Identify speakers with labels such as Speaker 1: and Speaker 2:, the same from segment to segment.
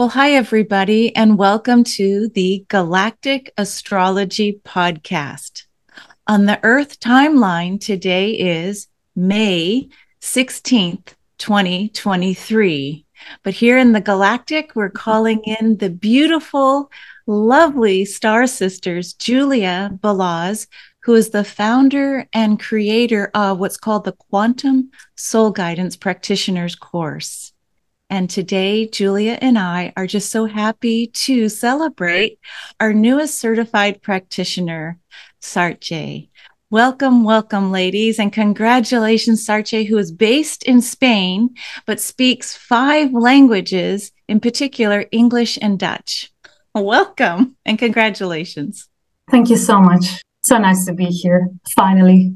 Speaker 1: Well, hi, everybody, and welcome to the Galactic Astrology Podcast. On the Earth timeline, today is May 16th, 2023. But here in the Galactic, we're calling in the beautiful, lovely star sisters, Julia Balaz, who is the founder and creator of what's called the Quantum Soul Guidance Practitioners Course. And today, Julia and I are just so happy to celebrate our newest certified practitioner, Saartje. Welcome, welcome, ladies, and congratulations, Saartje, who is based in Spain, but speaks 5 languages, in particular, English and Dutch. Welcome, and congratulations.
Speaker 2: Thank you so much. So nice to be here, finally.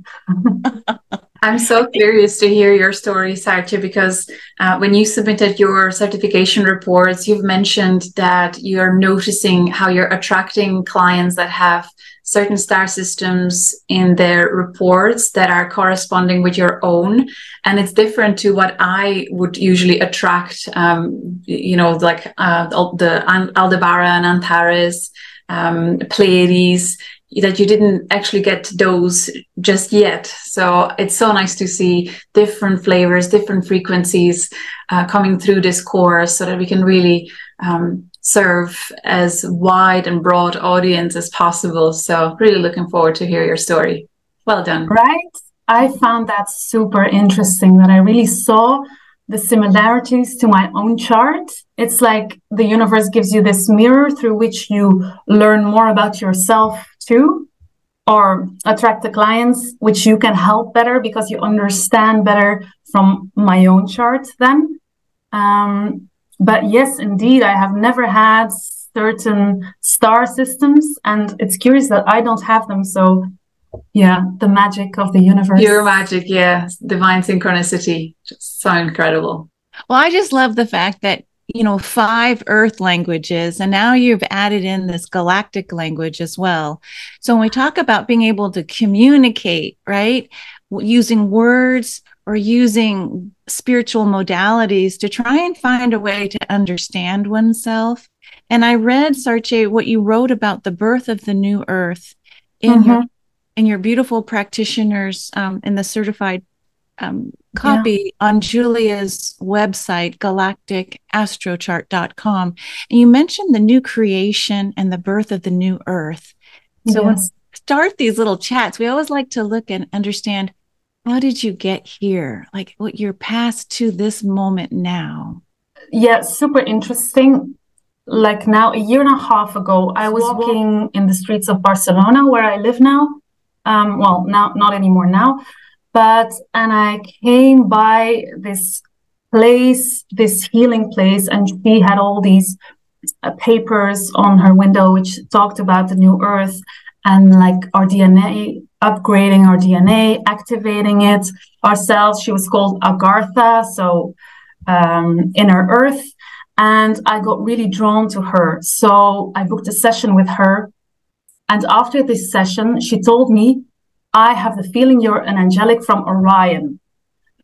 Speaker 3: I'm so curious to hear your story, Saartje, because when you submitted your certification reports, you've mentioned that you're noticing how you're attracting clients that have certain star systems in their reports that are corresponding with your own. And it's different to what I would usually attract, like the Aldebaran, Antares, Pleiades, that you didn't actually get those just yet. So it's so nice to see different flavors, different frequencies coming through this course so that we can really serve as wide and broad audience as possible. So really looking forward to hear your story. Well done.
Speaker 2: Right? I found that super interesting, that I really saw the similarities to my own chart. It's like the universe gives you this mirror through which you learn more about yourself too, or attract the clients which you can help better because you understand better from my own chart then. But yes, indeed, I have never had certain star systems, and it's curious that I don't have them. So yeah, the magic of the universe.
Speaker 3: Pure magic, yeah. Divine synchronicity. Just so incredible.
Speaker 1: Well, I just love the fact that 5 earth languages, and now you've added in this galactic language as well. So when we talk about being able to communicate, right, using words or using spiritual modalities to try and find a way to understand oneself. And I read, Saartje, what you wrote about the birth of the new earth in your beautiful practitioners in the certified copy on Julia's website, galacticastrochart.com. And you mentioned the new creation and the birth of the new earth. So when we start these little chats, we always like to look and understand, how did you get here? Like what your path to this moment now.
Speaker 2: Yeah, super interesting. Like now, a year and a half ago, I was walking in the streets of Barcelona, where I live now. Well, now, not anymore now. And I came by this place, this healing place, and she had all these papers on her window which talked about the new earth and like our DNA, upgrading our DNA, activating it ourselves. She was called Agartha, so inner earth. And I got really drawn to her. So I booked a session with her. And after this session, she told me, I have the feeling you're an angelic from Orion.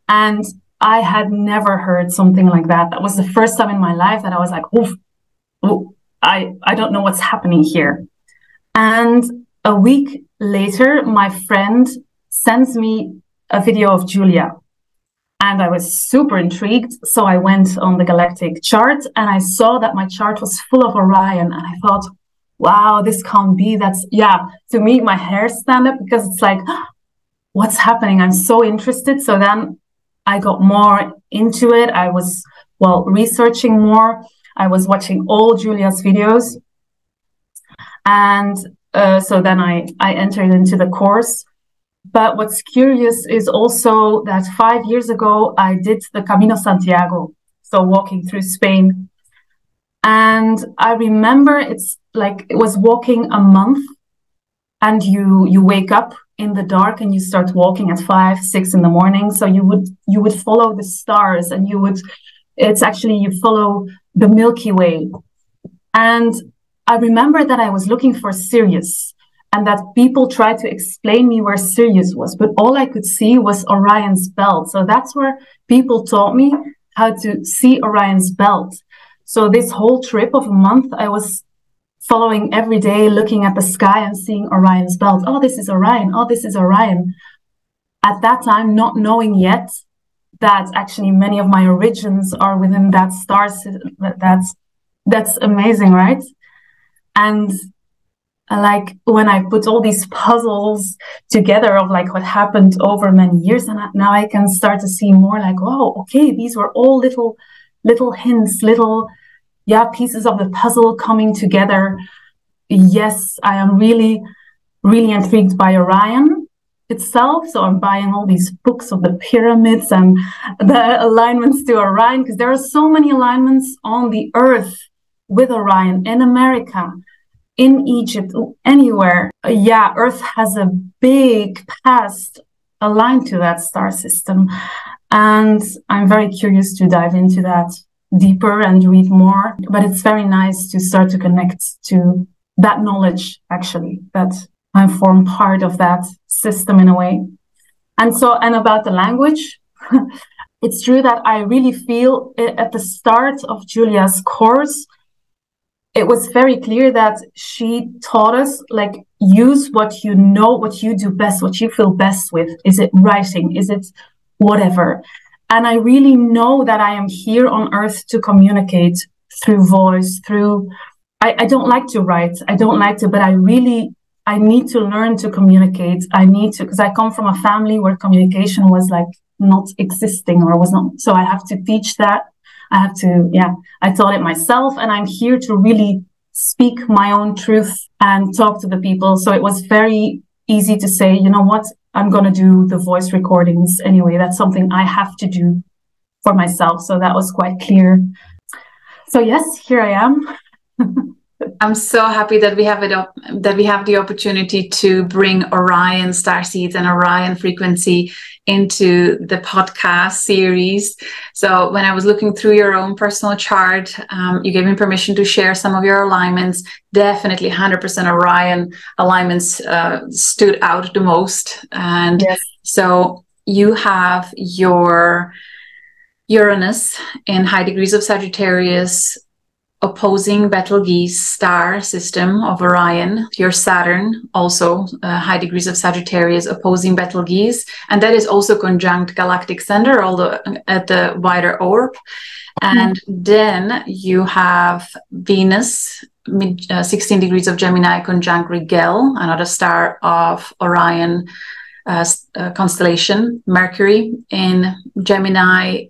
Speaker 2: And I had never heard something like that. That was the first time in my life that I was like, I don't know what's happening here. And a week later, my friend sends me a video of Julia. And I was super intrigued. So I went on the galactic chart and I saw that my chart was full of Orion. And I thought, wow, this can't be. To me, my hair stand up because it's like, what's happening? I'm so interested. So then I got more into it. I was, researching more. I was watching all Julia's videos. And so then I entered into the course. But what's curious is also that 5 years ago, I did the Camino Santiago. So walking through Spain. And I remember it's like it was walking a month, and you wake up in the dark and you start walking at 5, 6 in the morning. So you would follow the stars, and you follow the Milky Way. And I remember that I was looking for Sirius, and that people tried to explain me where Sirius was, but all I could see was Orion's belt. So that's where people taught me how to see Orion's belt. So this whole trip of a month, I was following every day, looking at the sky and seeing Orion's belt. Oh, this is Orion. Oh, this is Orion. At that time, not knowing yet that actually many of my origins are within that star system. That's amazing, right? And like when I put all these puzzles together of like what happened over many years, and now I can start to see more like, oh, okay, these were all little hints, little pieces of the puzzle coming together. Yes, I am really, really intrigued by Orion itself. So I'm buying all these books of the pyramids and the alignments to Orion, because there are so many alignments on the Earth with Orion in America, in Egypt, anywhere. Earth has a big past aligned to that star system. And I'm very curious to dive into that deeper and read more. But it's very nice to start to connect to that knowledge, actually, that I form part of that system in a way. And about the language, it's true that I really feel at the start of Julia's course, it was very clear that she taught us, like, use what you know, what you do best, what you feel best with. Is it writing? Is it whatever? And I really know that I am here on Earth to communicate through voice, I don't like to write. I don't like to, but I need to learn to communicate. Because I come from a family where communication was like not existing or was not. So I have to teach that. I taught it myself, and I'm here to really speak my own truth and talk to the people. So it was very easy to say, you know what, I'm going to do the voice recordings anyway. That's something I have to do for myself. So that was quite clear. So yes, here I am.
Speaker 3: I'm so happy that we have the opportunity to bring Orion starseeds and Orion frequency into the podcast series. So when I was looking through your own personal chart, you gave me permission to share some of your alignments. Definitely 100% Orion alignments stood out the most. And yes. So you have your Uranus in high degrees of Sagittarius opposing Betelgeuse star system of Orion, your Saturn also high degrees of Sagittarius opposing Betelgeuse, and that is also conjunct galactic center, although at the wider orb. And then you have Venus 16 degrees of Gemini conjunct Rigel, another star of Orion constellation, Mercury in Gemini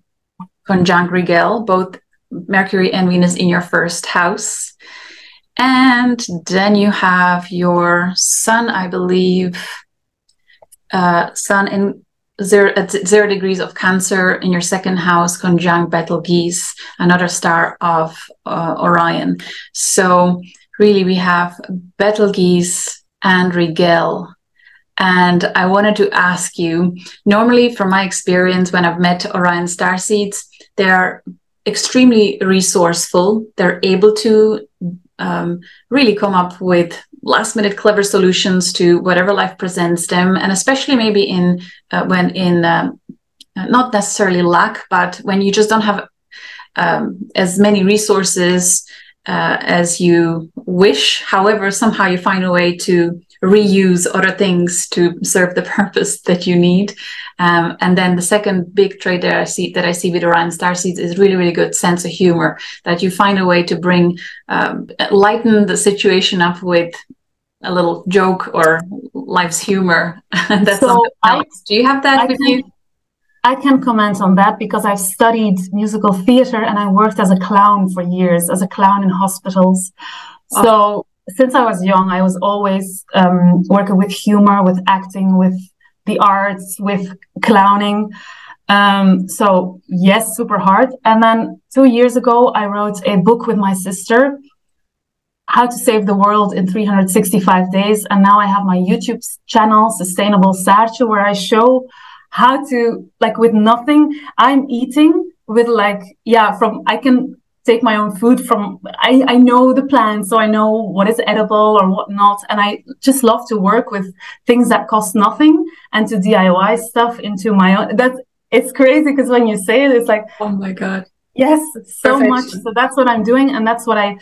Speaker 3: conjunct Rigel, both Mercury and Venus in your first house. And then you have your Sun, I believe, Sun in 0 degrees of Cancer in your second house, conjunct Betelgeuse, another star of Orion. So really we have Betelgeuse and Rigel. And I wanted to ask you, normally from my experience when I've met Orion starseeds, they're extremely resourceful. They're able to really come up with last minute clever solutions to whatever life presents them, and especially maybe when in not necessarily lack, but when you just don't have as many resources as you wish. However, somehow you find a way to reuse other things to serve the purpose that you need. And then the second big trait that I see with Orion starseeds is really, really good sense of humor, that you find a way to bring, lighten the situation up with a little joke or life's humor. That's something else. Do you have that with you?
Speaker 2: I can comment on that because I've studied musical theater and I worked as a clown for years, as a clown in hospitals. Oh. So since I was young, I was always working with humor, with acting, with the arts, with clowning. So yes, super hard. And then 2 years ago, I wrote a book with my sister, How to Save the World in 365 Days. And now I have my YouTube channel, Sustainable Saartje, where I show how to, like, with nothing, I'm eating with I can take my own food from, I know the plants, so I know what is edible or what not. And I just love to work with things that cost nothing and to DIY stuff into my own. It's crazy because when you say it, it's like,
Speaker 3: oh my God.
Speaker 2: Yes, so much. So that's what I'm doing. And that's what I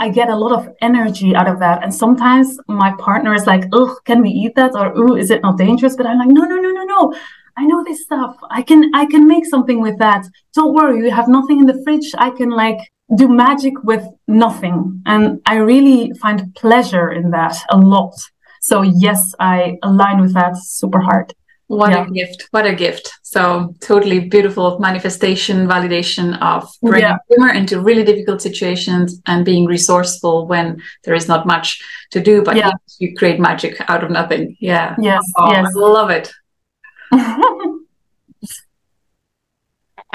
Speaker 2: get a lot of energy out of that. And sometimes my partner is like, oh, can we eat that? Or, oh, is it not dangerous? But I'm like, no. I know this stuff. I can make something with that. Don't worry. You have nothing in the fridge. I can like do magic with nothing. And I really find pleasure in that a lot. So yes, I align with that super hard.
Speaker 3: What a gift. What a gift. So totally beautiful manifestation, validation of bringing humor into really difficult situations and being resourceful when there is not much to do, but yes, you create magic out of nothing. Yeah.
Speaker 2: Yes.
Speaker 3: I love it.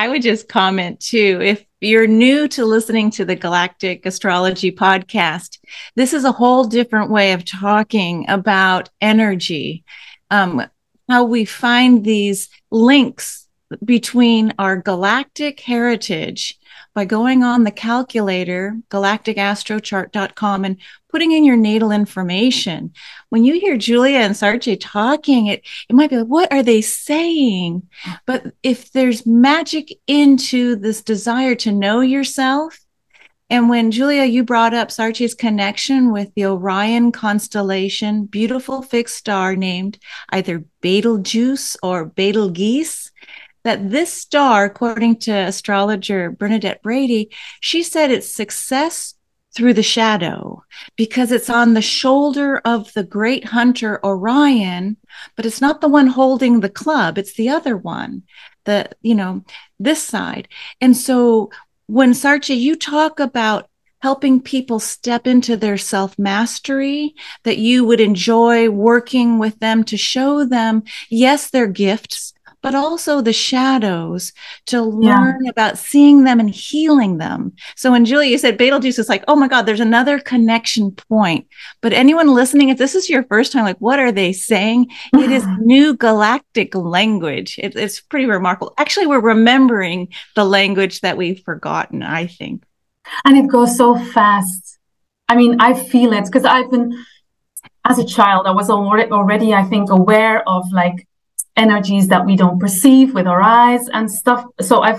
Speaker 1: I would just comment too, if you're new to listening to the Galactic Astrology podcast, this is a whole different way of talking about energy. How we find these links between our galactic heritage by going on the calculator, galacticastrochart.com, and putting in your natal information. When you hear Julia and Saartje talking, it might be like, what are they saying? But if there's magic into this desire to know yourself, and when Julia, you brought up Saartje's connection with the Orion constellation, beautiful fixed star named either Betelgeuse or Betelgeuse, that this star, according to astrologer Bernadette Brady, she said it's success through the shadow because it's on the shoulder of the great hunter Orion, but it's not the one holding the club. It's the other one, this side. And so when Saartje, you talk about helping people step into their self-mastery, that you would enjoy working with them to show them, yes, their gifts, but also the shadows, to learn about seeing them and healing them. So when Julia, you said Betelgeuse, is like, oh my God, there's another connection point. But anyone listening, if this is your first time, like, what are they saying? It is new galactic language. It's pretty remarkable. Actually, we're remembering the language that we've forgotten, I think.
Speaker 2: And it goes so fast. I mean, I feel it because I've been, as a child, I was already, I think, aware of like energies that we don't perceive with our eyes and stuff. So I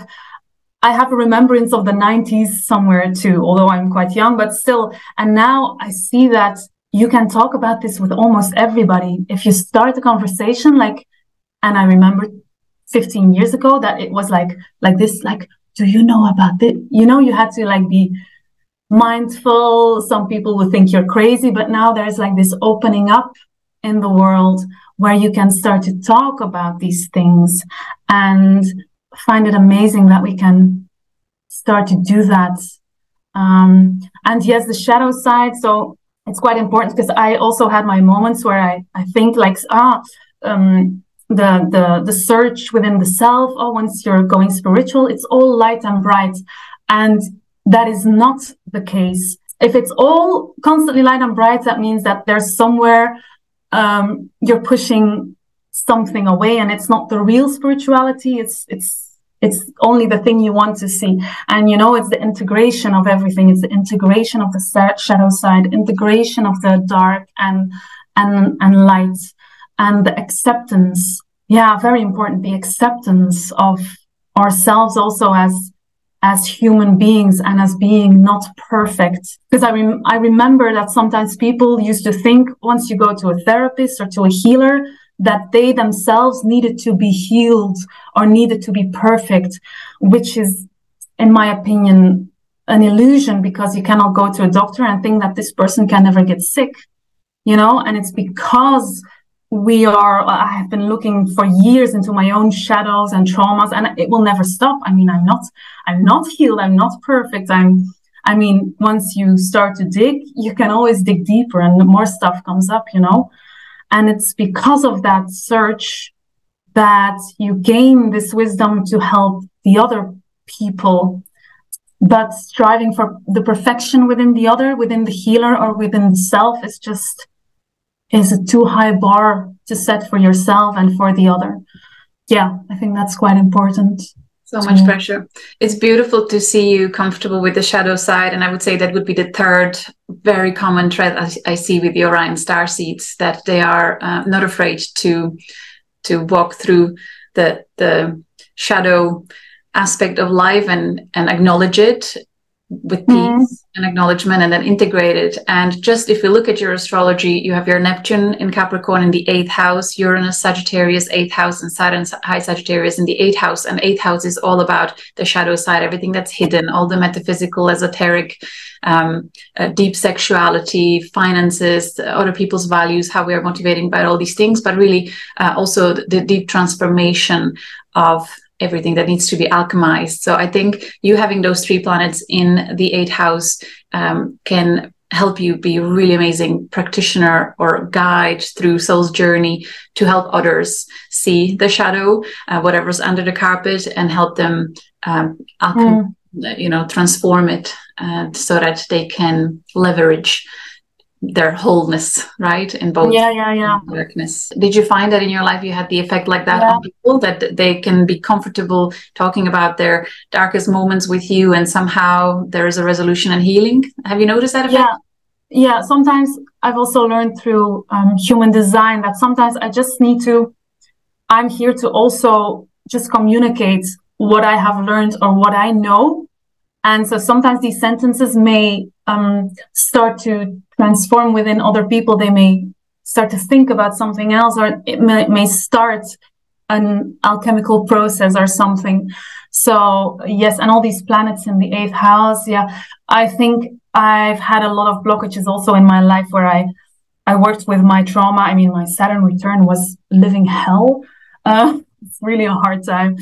Speaker 2: have a remembrance of the 90s somewhere too, although I'm quite young, but still. And now I see that you can talk about this with almost everybody. If you start a conversation, like, and I remember 15 years ago that it was like this, like, do you know about this? You know, you had to like be mindful. Some people would think you're crazy, but now there's like this opening up in the world where you can start to talk about these things, and find it amazing that we can start to do that. And yes, the shadow side. So it's quite important because I also had my moments where I think like, the search within the self. Oh, once you're going spiritual, it's all light and bright. And that is not the case. If it's all constantly light and bright, that means that there's somewhere you're pushing something away, and it's not the real spirituality. It's only the thing you want to see. And it's the integration of everything. It's the integration of the shadow side, integration of the dark and light, and the acceptance. Yeah, very important. The acceptance of ourselves also as human beings and as being not perfect. Because I remember that sometimes people used to think once you go to a therapist or to a healer that they themselves needed to be healed or needed to be perfect, which is, in my opinion, an illusion, because you cannot go to a doctor and think that this person can never get sick, and it's because I have been looking for years into my own shadows and traumas, and it will never stop. I mean, I'm not healed. I'm not perfect. Once you start to dig, you can always dig deeper and more stuff comes up, and it's because of that search that you gain this wisdom to help the other people. But striving for the perfection within the other, within the healer or within the self is a too high bar to set for yourself and for the other. Yeah, I think that's quite important.
Speaker 3: So much pressure. It's beautiful to see you comfortable with the shadow side. And I would say that would be the third very common thread I see with the Orion starseeds, that they are not afraid to walk through the shadow aspect of life and acknowledge it with peace and acknowledgement, and then integrate it. And just if you look at your astrology, you have your Neptune in Capricorn in the 8th house, Uranus Sagittarius 8th house, and Saturn high Sagittarius in the 8th house. And 8th house is all about the shadow side, everything that's hidden, all the metaphysical, esoteric, deep sexuality, finances, other people's values, how we are motivating by all these things, but really also the deep transformation of everything that needs to be alchemized. So I think you having those 3 planets in the 8th house can help you be a really amazing practitioner or guide through soul's journey to help others see the shadow, whatever's under the carpet, and help them transform it so that they can leverage their wholeness, right? In both darkness. Did you find that in your life you had the effect like that on people, that they can be comfortable talking about their darkest moments with you, and somehow there is a resolution and healing? Have you noticed that effect?
Speaker 2: Yeah. Sometimes I've also learned through human design that sometimes I just need to, I'm here to also just communicate what I have learned or what I know. And so sometimes these sentences may start to transform within other people. They may start to think about something else, or it may start an alchemical process or something. So yes, and all these planets in the 8th house. Yeah, I think I've had a lot of blockages also in my life where I worked with my trauma. I mean, my Saturn return was living hell. It's really a hard time.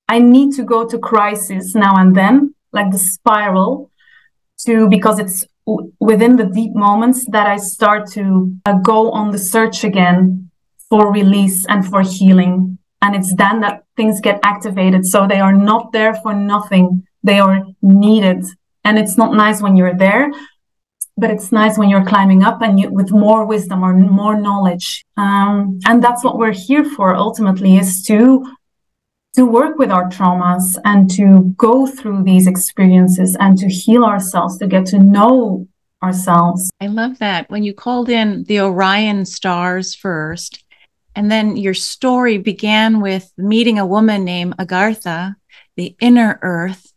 Speaker 2: I need to go to crisis now and then, like the spiral, because it's within the deep moments that I start to go on the search again for release and for healing. And it's then that things get activated. So they are not there for nothing. They are needed. And it's not nice when you're there, but it's nice when you're climbing up and with more wisdom or more knowledge. And that's what we're here for ultimately, is to work with our traumas and to go through these experiences and to heal ourselves, to get to know ourselves.
Speaker 1: I love that. When you called in the Orion stars first, and then your story began with meeting a woman named Agartha, the inner earth.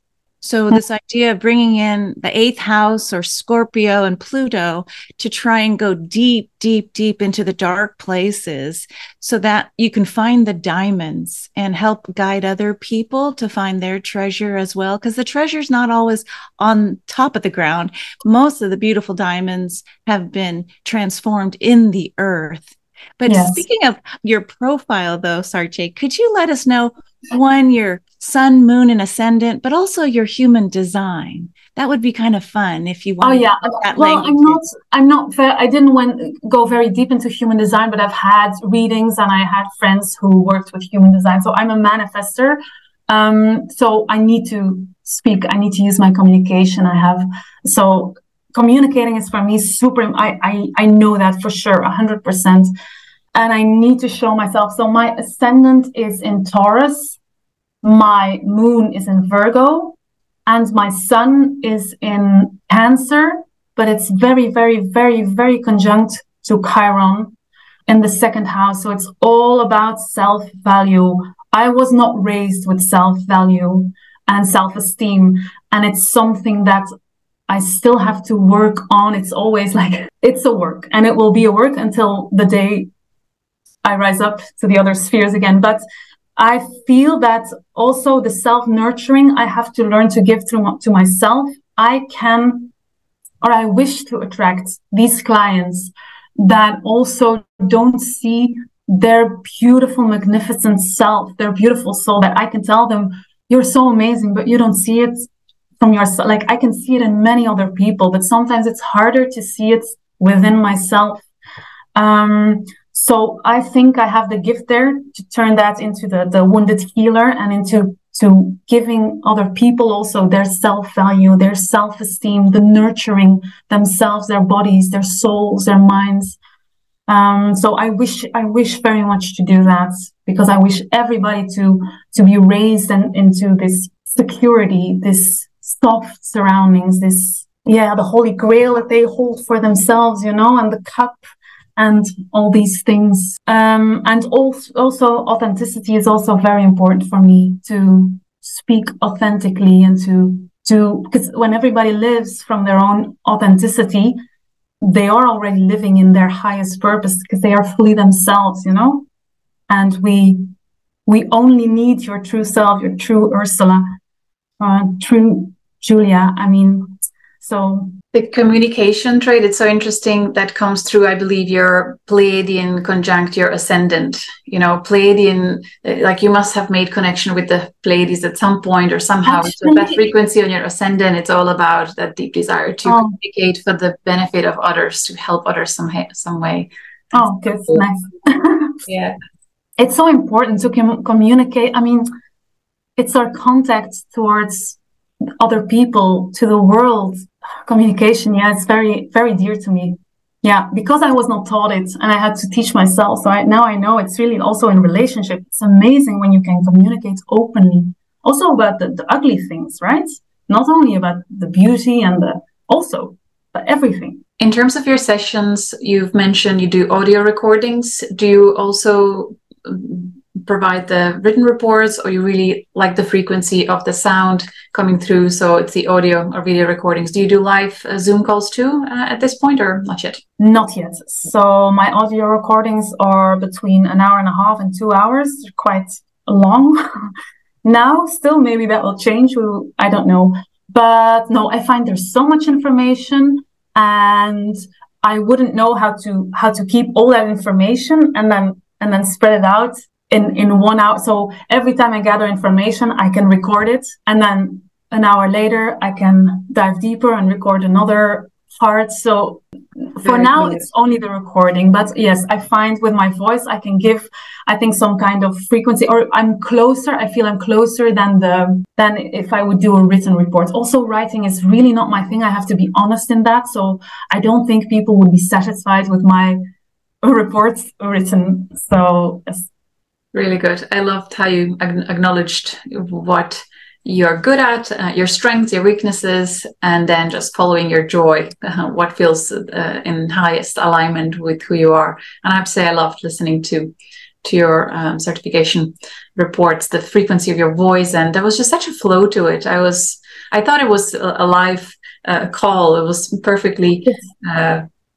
Speaker 1: So this idea of bringing in the 8th house or Scorpio and Pluto to try and go deep, deep, deep into the dark places so that you can find the diamonds and help guide other people to find their treasure as well. Because the treasure's not always on top of the ground. Most of the beautiful diamonds have been transformed in the earth. But speaking of your profile, though, Saartje, could you let us know, one, your sun, moon, and ascendant, but also your human design? That would be kind of fun if you want.
Speaker 2: I didn't go very deep into human design, but I've had readings and I had friends who worked with human design. So I'm a manifester. So I need to speak. I need to use my communication. So communicating is for me super. I know that for sure, 100%. And I need to show myself. So my ascendant is in Taurus, my moon is in Virgo, and my sun is in Cancer, but it's very, very, very, very conjunct to Chiron in the 2nd house. So it's all about self-value. I was not raised with self-value and self-esteem, and it's something that I still have to work on. It's always like, it's a work, and it will be a work until the day I rise up to the other spheres again. But I feel that also the self-nurturing I have to learn to give to myself. I wish to attract these clients that also don't see their beautiful, magnificent self, their beautiful soul, that I can tell them, you're so amazing, but you don't see it from yourself. Like, I can see it in many other people, but sometimes it's harder to see it within myself. So I think I have the gift there to turn that into the wounded healer, and into giving other people also their self-value, their self-esteem, the nurturing themselves, their bodies, their souls, their minds. So I wish very much to do that, because I wish everybody to be raised into this security, this soft surroundings, the holy grail that they hold for themselves, and the cup and all these things. And also authenticity is also very important for me to speak authentically and because when everybody lives from their own authenticity, they are already living in their highest purpose because they are fully themselves, and we only need your true self, your true Ursula, true Julia. I mean, so
Speaker 3: the communication trait, it's so interesting that comes through, I believe, your Pleiadian conjunct your ascendant. Pleiadian, like you must have made connection with the Pleiades at some point or somehow. So that frequency on your ascendant, it's all about that deep desire to communicate for the benefit of others, to help others some way.
Speaker 2: Oh, good. Nice.
Speaker 3: Yeah.
Speaker 2: It's so important to communicate. I mean, it's our contact towards other people, to the world. Communication, it's very, very dear to me. Yeah, because I was not taught it and I had to teach myself. So now I know it's really also in relationship. It's amazing when you can communicate openly. Also about the ugly things, right? Not only about the beauty and but everything.
Speaker 3: In terms of your sessions, you've mentioned you do audio recordings. Do you also provide the written reports, or you really like the frequency of the sound coming through, so it's the audio or video recordings? Do you do live Zoom calls too at this point, or not yet?
Speaker 2: Not yet. So my audio recordings are between an hour and a half and 2 hours. They're quite long. Now, still, maybe that will change. I don't know. But no, I find there's so much information, and I wouldn't know how to keep all that information and then spread it out in 1 hour. So every time I gather information, I can record it, and then an hour later I can dive deeper and record another part. So for now, it's only the recording. But yes, I find with my voice I can give, I think, some kind of frequency, or I'm closer. I feel I'm closer than if I would do a written report. Also, writing is really not my thing. I have to be honest in that. So I don't think people would be satisfied with my reports written. So yes.
Speaker 3: Really good. I loved how you acknowledged what you're good at, your strengths, your weaknesses, and then just following your joy, what feels in highest alignment with who you are. And I have to say, I loved listening to your certification reports, the frequency of your voice, and there was just such a flow to it. I thought it was a live call. It was perfectly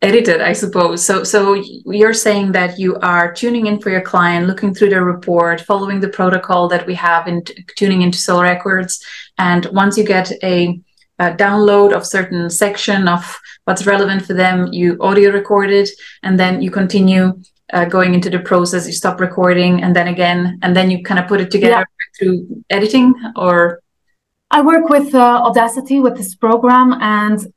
Speaker 3: edited, I suppose. So you're saying that you are tuning in for your client, looking through the report, following the protocol that we have in tuning into soul records. And once you get a download of certain section of what's relevant for them, you audio record it, and then you continue going into the process. You stop recording, and then again, and then you kind of put it together through editing. Or
Speaker 2: I work with Audacity with this program, and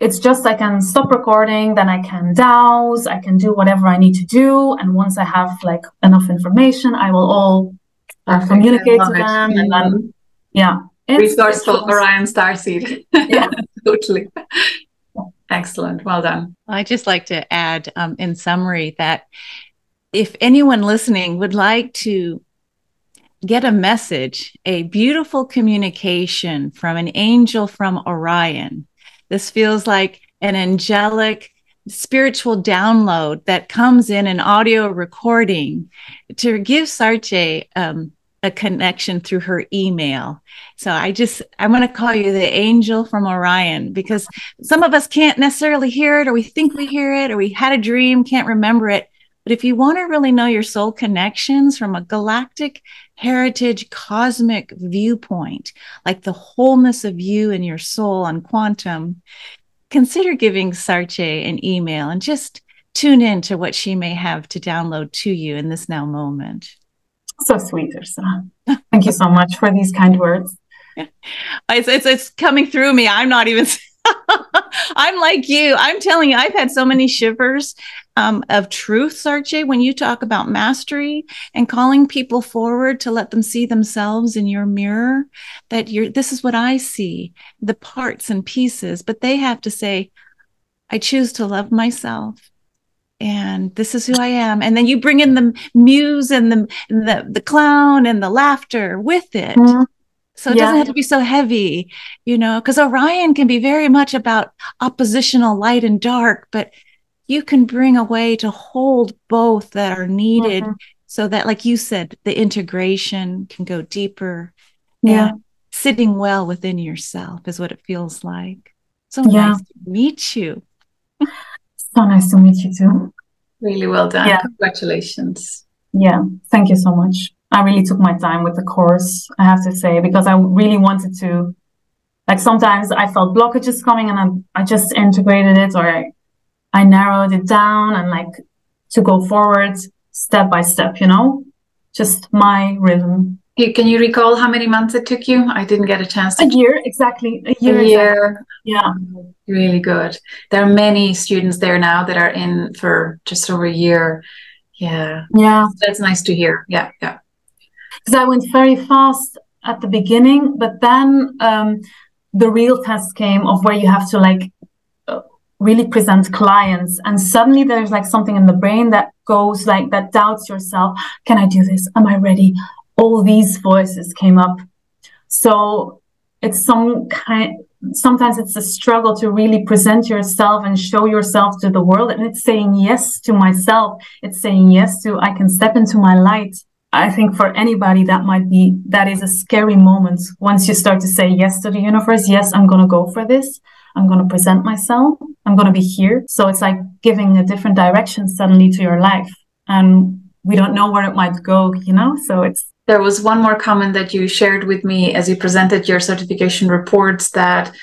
Speaker 2: it's just I can stop recording, then I can dowse, I can do whatever I need to do. And once I have like enough information, I will all communicate to them. And then,
Speaker 3: resourceful Orion starseed.
Speaker 2: Yeah,
Speaker 3: totally. Excellent. Well done.
Speaker 1: I'd just like to add in summary that if anyone listening would like to get a message, a beautiful communication from an angel from Orion, this feels like an angelic spiritual download that comes in an audio recording, to give Saartje a connection through her email. So I'm going to call you the angel from Orion, because some of us can't necessarily hear it, or we think we hear it, or we had a dream, can't remember it. But if you want to really know your soul connections from a galactic heritage cosmic viewpoint, like the wholeness of you and your soul on quantum, consider giving Saartje an email and just tune in to what she may have to download to you in this now moment.
Speaker 2: So sweet, Ursula. Thank you so much for these kind words.
Speaker 1: It's coming through me. I'm not even I'm like you. I'm telling you, I've had so many shivers of truth, Saartje, when you talk about mastery and calling people forward to let them see themselves in your mirror, that this is what I see, the parts and pieces, but they have to say, I choose to love myself, and this is who I am. And then you bring in the muse and the clown and the laughter with it. Mm-hmm. So it doesn't have to be so heavy, because Orion can be very much about oppositional light and dark, but you can bring a way to hold both that are needed, so that, like you said, the integration can go deeper
Speaker 2: Yeah.
Speaker 1: And sitting well within yourself is what it feels like. So
Speaker 2: Yeah.
Speaker 1: nice to meet you.
Speaker 2: So nice to meet you too.
Speaker 3: Really well done.
Speaker 2: Yeah.
Speaker 3: Congratulations.
Speaker 2: Yeah. Thank you so much. I really took my time with the course, I have to say, because I really wanted to, like, sometimes I felt blockages coming and I just integrated it, or I narrowed it down and like to go forward step by step, you know, just my rhythm.
Speaker 3: Can you recall how many months it took you? I didn't get a chance to.
Speaker 2: A year, exactly. A year. Exactly. Yeah.
Speaker 3: Really good. There are many students there now that are in for just over a year. Yeah.
Speaker 2: Yeah.
Speaker 3: That's nice to hear. Yeah. Yeah.
Speaker 2: Because I went very fast at the beginning, but then the real test came of where you have to like really present clients, and suddenly there's like something in the brain that goes like that doubts yourself. Can I do this? Am I ready? All these voices came up. So it's sometimes it's a struggle to really present yourself and show yourself to the world. And it's saying yes to myself. It's saying yes to, I can step into my light. I think for anybody that is a scary moment. Once you start to say yes to the universe, yes, I'm going to go for this. I'm going to present myself. I'm going to be here. So it's like giving a different direction suddenly to your life. And we don't know where it might go, you know? So
Speaker 3: there was one more comment that you shared with me as you presented your certification reports, that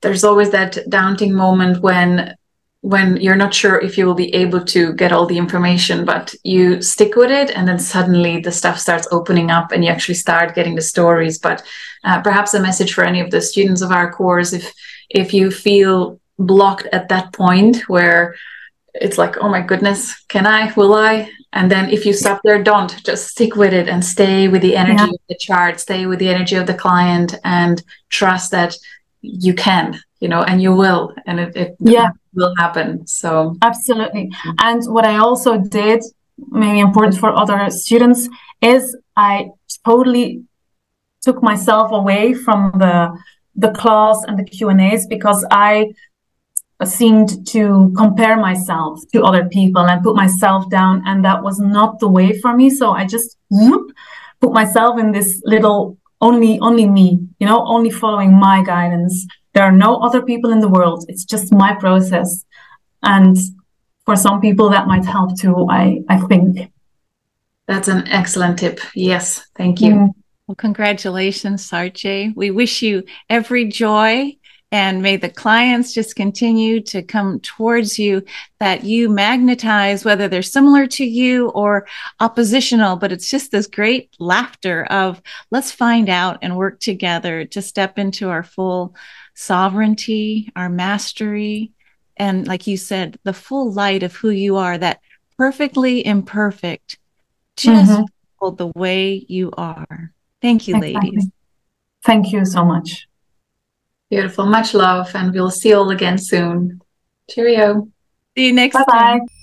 Speaker 3: there's always that daunting moment when you're not sure if you will be able to get all the information, but you stick with it, and then suddenly the stuff starts opening up and you actually start getting the stories. But perhaps a message for any of the students of our course, if you feel blocked at that point where it's like, oh my goodness, will I? And then if you stop there, don't, just stick with it and stay with the energy of the chart, stay with the energy of the client, and trust that you can, you know, and you will, and it will happen. So
Speaker 2: absolutely. And what I also did, maybe important for other students, is I totally took myself away from the class and the Q&As, because I seemed to compare myself to other people and put myself down, and that was not the way for me. So I just put myself in this little only me, you know, only following my guidance. There are no other people in the world. It's just my process. And for some people that might help too, I think.
Speaker 3: That's an excellent tip. Yes, thank you.
Speaker 1: Well, congratulations, Saartje. We wish you every joy, and may the clients just continue to come towards you, that you magnetize, whether they're similar to you or oppositional, but it's just this great laughter of let's find out and work together to step into our full sovereignty, our mastery, and like you said, the full light of who you are, that perfectly imperfect, just the way you are. Thank you, ladies.
Speaker 2: Thank you so much.
Speaker 3: Beautiful. Much love, and we'll see you all again soon. Cheerio.
Speaker 1: See you next time.
Speaker 2: Bye-bye.